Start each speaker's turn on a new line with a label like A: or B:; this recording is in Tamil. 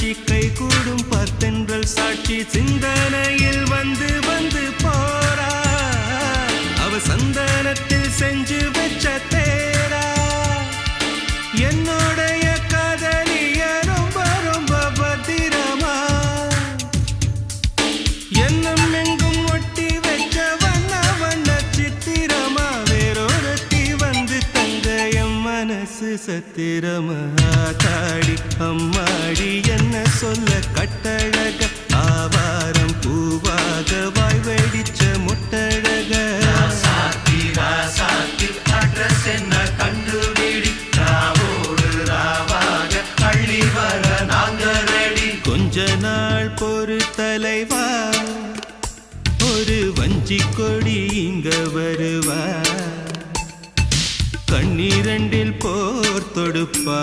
A: காட்சி கை கூடும் பத்தென்றல் சாட்சி சிந்தனையில் வந்து வந்து போறா அவ சந்தனத்தில் செஞ்சு வச்ச தேரா என்னோடைய காதலிய ரொம்ப ரொம்ப பத்திரமா என்னும் எங்கும் ஒட்டி வச்ச வண்ண வண்ண சித்திரமா வேறொருத்தி வந்து தங்க என் மனசு சத்திரமா தாடி அம்மாடி என்ன சொல்ல கட்டழக ஆவாரம் பூவாக வாய் வெடிச்ச முட்டழக
B: அட்ரஸ் என்ன கண்டுபிடி ராவோடு ராவாக அள்ளி வர நாங்க ரெடி
A: கொஞ்ச நாள் பொறு தலைவா ஒரு வஞ்சி கொடி இங்க வருவா கண்ணீரண்டில் போர் தொடுப்பா